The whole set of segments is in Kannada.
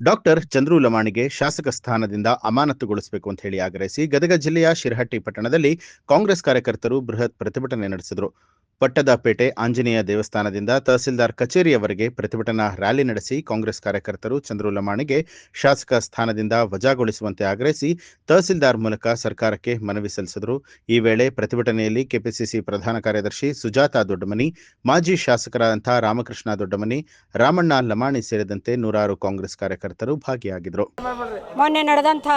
ಡಾಕ್ಟರ್ ಚಂದ್ರು ಲಮಾಣಿಗೆ ಶಾಸಕ ಸ್ಥಾನದಿಂದ ಅಮಾನತುಗೊಳಿಸಬೇಕು ಅಂತ ಹೇಳಿ ಆಗ್ರಹಿಸಿ ಗದಗ ಜಿಲ್ಲೆಯ ಶಿರಹಟ್ಟಿ ಪಟ್ಟಣದಲ್ಲಿ ಕಾಂಗ್ರೆಸ್ ಕಾರ್ಯಕರ್ತರು ಬೃಹತ್ ಪ್ರತಿಭಟನೆ ನಡೆಸಿದರು. ಪಟ್ಟದಪೇಟೆ ಆಂಜನೇಯ ದೇವಸ್ಥಾನದಿಂದ ತಹಸೀಲ್ದಾರ್ ಕಚೇರಿಯವರೆಗೆ ಪ್ರತಿಭಟನಾ ರ್ಯಾಲಿ ನಡೆಸಿ ಕಾಂಗ್ರೆಸ್ ಕಾರ್ಯಕರ್ತರು ಚಂದ್ರು ಲಮಾಣಿಗೆ ಶಾಸಕ ಸ್ಥಾನದಿಂದ ವಜಾಗೊಳಿಸುವಂತೆ ಆಗ್ರಹಿಸಿ ತಹಸೀಲ್ದಾರ್ ಮೂಲಕ ಸರ್ಕಾರಕ್ಕೆ ಮನವಿ ಸಲ್ಲಿಸಿದರು. ಈ ವೇಳೆ ಪ್ರತಿಭಟನೆಯಲ್ಲಿ ಕೆಪಿಸಿಸಿ ಪ್ರಧಾನ ಕಾರ್ಯದರ್ಶಿ ಸುಜಾತಾ ದೊಡ್ಡಮನಿ, ಮಾಜಿ ಶಾಸಕರಾದಂಥ ರಾಮಕೃಷ್ಣ ದೊಡ್ಡಮನಿ, ರಾಮಣ್ಣ ಲಮಾಣಿ ಸೇರಿದಂತೆ ನೂರಾರು ಕಾಂಗ್ರೆಸ್ ಕಾರ್ಯಕರ್ತರು ಭಾಗಿಯಾಗಿದ್ದರು. ಮೊನ್ನೆ ನಡೆದಂಥ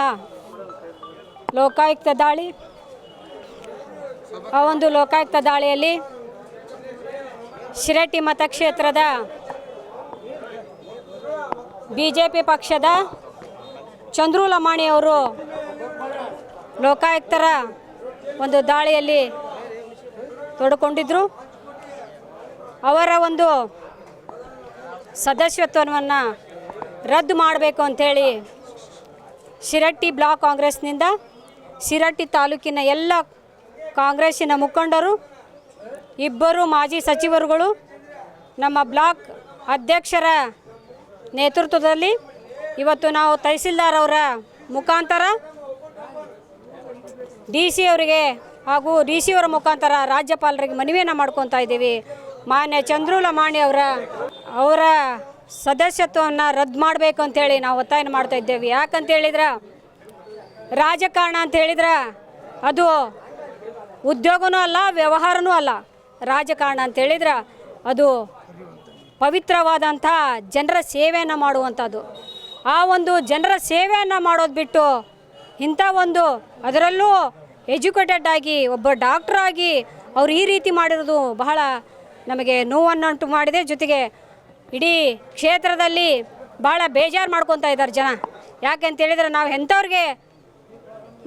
ಲೋಕಾಯುಕ್ತ ದಾಳಿ, ಆ ಒಂದು ಲೋಕಾಯುಕ್ತ ದಾಳಿಯಲ್ಲಿ ಶಿರಹಟ್ಟಿ ಮತಕ್ಷೇತ್ರದ ಬಿಜೆಪಿ ಪಕ್ಷದ ಚಂದ್ರು ಲಮಾಣಿಯವರು ಲೋಕಾಯುಕ್ತರ ಒಂದು ದಾಳಿಯಲ್ಲಿ ತೊಡಕೊಂಡಿದ್ದರು. ಅವರ ಒಂದು ಸದಸ್ಯತ್ವವನ್ನು ರದ್ದು ಮಾಡಬೇಕು ಅಂಥೇಳಿ ಶಿರಹಟ್ಟಿ ಬ್ಲಾಕ್ ಕಾಂಗ್ರೆಸ್ನಿಂದ ಶಿರಹಟ್ಟಿ ತಾಲೂಕಿನ ಎಲ್ಲ ಕಾಂಗ್ರೆಸ್ಸಿನ ಮುಖಂಡರು, ಇಬ್ಬರು ಮಾಜಿ ಸಚಿವರುಗಳು, ನಮ್ಮ ಬ್ಲಾಕ್ ಅಧ್ಯಕ್ಷರ ನೇತೃತ್ವದಲ್ಲಿ ಇವತ್ತು ನಾವು ತಹಸೀಲ್ದಾರ್ ಅವರ ಮುಖಾಂತರ DC ಅವರಿಗೆ ಹಾಗೂ DC ಅವರ ಮುಖಾಂತರ ರಾಜ್ಯಪಾಲರಿಗೆ ಮನವಿಯನ್ನು ಮಾಡ್ಕೊತಾ ಇದ್ದೀವಿ. ಮಾನ್ಯ ಚಂದ್ರು ಲಮಾಣಿ ಅವರ ಸದಸ್ಯತ್ವವನ್ನು ರದ್ದು ಮಾಡಬೇಕು ಅಂತೇಳಿ ನಾವು ಒತ್ತಾಯ ಮಾಡ್ತಾ ಇದ್ದೇವೆ. ಯಾಕಂತ ಹೇಳಿದ್ರೆ ರಾಜಕಾರಣ ಅಂತ ಹೇಳಿದ್ರೆ ಅದು ಉದ್ಯೋಗನೂ ಅಲ್ಲ, ವ್ಯವಹಾರನೂ ಅಲ್ಲ. ರಾಜಕಾರಣ ಅಂತ ಹೇಳಿದ್ರೆ ಅದು ಪವಿತ್ರವಾದಂಥ ಜನರ ಸೇವೆಯನ್ನು ಮಾಡುವಂಥದ್ದು. ಆ ಒಂದು ಜನರ ಸೇವೆಯನ್ನು ಮಾಡೋದು ಬಿಟ್ಟು ಇಂಥ ಒಂದು ಅದರಲ್ಲೂ ಎಜುಕೇಟೆಡ್ ಆಗಿ ಒಬ್ಬ ಡಾಕ್ಟರ್ ಆಗಿ ಅವ್ರು ಈ ರೀತಿ ಮಾಡಿರೋದು ಬಹಳ ನಮಗೆ ನೋವನ್ನುಂಟು ಮಾಡಿದೆ. ಜೊತೆಗೆ ಇಡೀ ಕ್ಷೇತ್ರದಲ್ಲಿ ಭಾಳ ಬೇಜಾರು ಮಾಡ್ಕೊತಾ ಇದ್ದಾರೆ ಜನ. ಯಾಕೆಂತ ಹೇಳಿದ್ರೆ ನಾವು ಎಂಥವ್ರಿಗೆ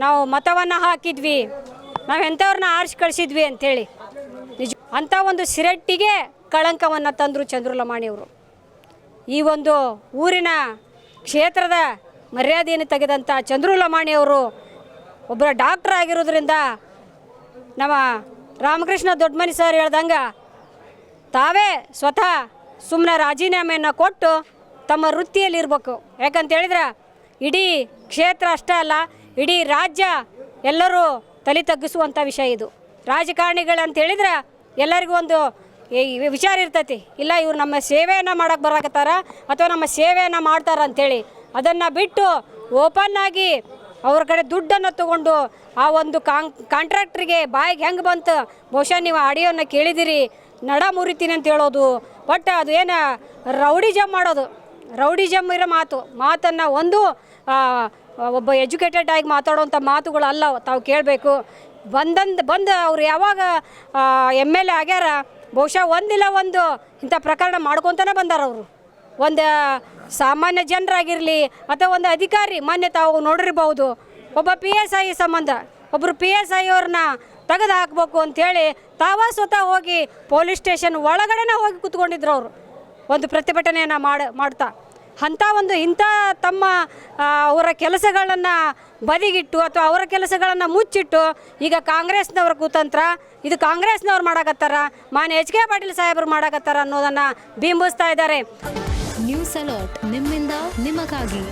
ನಾವು ಮತವನ್ನು ಹಾಕಿದ್ವಿ, ನಾವು ಎಂಥವ್ರನ್ನ ಆರಿಸಿ ಕಳಿಸಿದ್ವಿ ಅಂಥೇಳಿ ನಿಜ ಅಂಥ ಒಂದು ಶಿರಹಟ್ಟಿಗೆ ಕಳಂಕವನ್ನು ತಂದರು ಚಂದ್ರು ಲಮಾಣಿಯವರು. ಈ ಒಂದು ಊರಿನ ಕ್ಷೇತ್ರದ ಮರ್ಯಾದೆಯನ್ನು ತೆಗೆದಂಥ ಚಂದ್ರು ಲಮಾಣಿಯವರು ಒಬ್ಬರ ಡಾಕ್ಟರ್ ಆಗಿರೋದ್ರಿಂದ ನಮ್ಮ ರಾಮಕೃಷ್ಣ ದೊಡ್ಡಮನಿ ಸರ್ ಹೇಳ್ದಂಗೆ ತಾವೇ ಸ್ವತಃ ಸುಮ್ಮನೆ ರಾಜೀನಾಮೆಯನ್ನು ಕೊಟ್ಟು ತಮ್ಮ ವೃತ್ತಿಯಲ್ಲಿ ಇರಬೇಕು. ಯಾಕಂತ ಹೇಳಿದ್ರೆ ಇಡೀ ಕ್ಷೇತ್ರ ಅಷ್ಟೇ ಅಲ್ಲ, ಇಡೀ ರಾಜ್ಯ ಎಲ್ಲರೂ ತಲೆ ತಗ್ಗಿಸುವಂಥ ವಿಷಯ ಇದು. ರಾಜಕಾರಣಿಗಳಂತ ಹೇಳಿದ್ರೆ ಎಲ್ಲರಿಗೂ ಒಂದು ವಿಚಾರ ಇರ್ತೈತಿ, ಇಲ್ಲ ಇವ್ರು ನಮ್ಮ ಸೇವೆಯನ್ನು ಮಾಡೋಕ್ಕೆ ಬರಾಕತ್ತಾರ ಅಥವಾ ನಮ್ಮ ಸೇವೆಯನ್ನು ಮಾಡ್ತಾರ ಅಂಥೇಳಿ. ಅದನ್ನು ಬಿಟ್ಟು ಓಪನ್ನಾಗಿ ಅವ್ರ ಕಡೆ ದುಡ್ಡನ್ನು ತಗೊಂಡು ಆ ಒಂದು ಕಾಂಟ್ರಾಕ್ಟ್ರಿಗೆ ಬಾಯಿಗೆ ಹೆಂಗೆ ಬಂತು, ಬಹುಶಃ ನೀವು ಆಡಿಯೋನ ಕೇಳಿದಿರಿ, ನಡ ಮುರಿತೀನಿ ಅಂತ ಹೇಳೋದು. ಬಟ್ ಅದು ಏನು ರೌಡಿಜಮ್ ಮಾಡೋದು, ರೌಡಿಜಮ್ ಇರೋ ಮಾತನ್ನು ಒಂದು ಒಬ್ಬ ಎಜುಕೇಟೆಡ್ ಆಗಿ ಮಾತಾಡೋವಂಥ ಮಾತುಗಳಲ್ಲ ತಾವು ಕೇಳಬೇಕು. ಬಂದು ಅವ್ರು ಯಾವಾಗ MLA ಆಗ್ಯಾರ ಬಹುಶಃ ಒಂದಿಲ್ಲ ಒಂದು ಇಂಥ ಪ್ರಕರಣ ಮಾಡ್ಕೊತಾನೆ ಬಂದಾರ. ಅವರು ಒಂದು ಸಾಮಾನ್ಯ ಜನರಾಗಿರಲಿ ಅಥವಾ ಒಂದು ಅಧಿಕಾರಿ, ಮೊನ್ನೆ ತಾವು ನೋಡಿರ್ಬೋದು ಒಬ್ಬ PSI ಸಂಬಂಧ ಒಬ್ಬರು PSI ಅವ್ರನ್ನ ತೆಗೆದು ಹಾಕಬೇಕು ಅಂಥೇಳಿ ತಾವ ಸ್ವತಃ ಹೋಗಿ ಪೊಲೀಸ್ ಸ್ಟೇಷನ್ ಒಳಗಡೆನೇ ಹೋಗಿ ಕೂತ್ಕೊಂಡಿದ್ರು. ಅವರು ಒಂದು ಪ್ರತಿಭಟನೆಯನ್ನು ಮಾಡ್ತಾ ಇಂಥ ತಮ್ಮ ಅವರ ಕೆಲಸಗಳನ್ನು ಬದಿಗಿಟ್ಟು ಅಥವಾ ಅವರ ಕೆಲಸಗಳನ್ನು ಮುಚ್ಚಿಟ್ಟು ಈಗ ಕಾಂಗ್ರೆಸ್ನವ್ರ ಕುತಂತ್ರ, ಇದು ಕಾಂಗ್ರೆಸ್ನವ್ರು ಮಾಡಾಕತ್ತಾರ, ಮಾನ್ಯ HK ಪಾಟೀಲ್ ಸಾಹೇಬರು ಮಾಡಾಕತ್ತಾರ ಅನ್ನೋದನ್ನು ಬಿಂಬಿಸ್ತಾ ಇದ್ದಾರೆ. ನ್ಯೂಸ್ ಅಲರ್ಟ್, ನಿಮ್ಮಿಂದ ನಿಮಗಾಗಿ.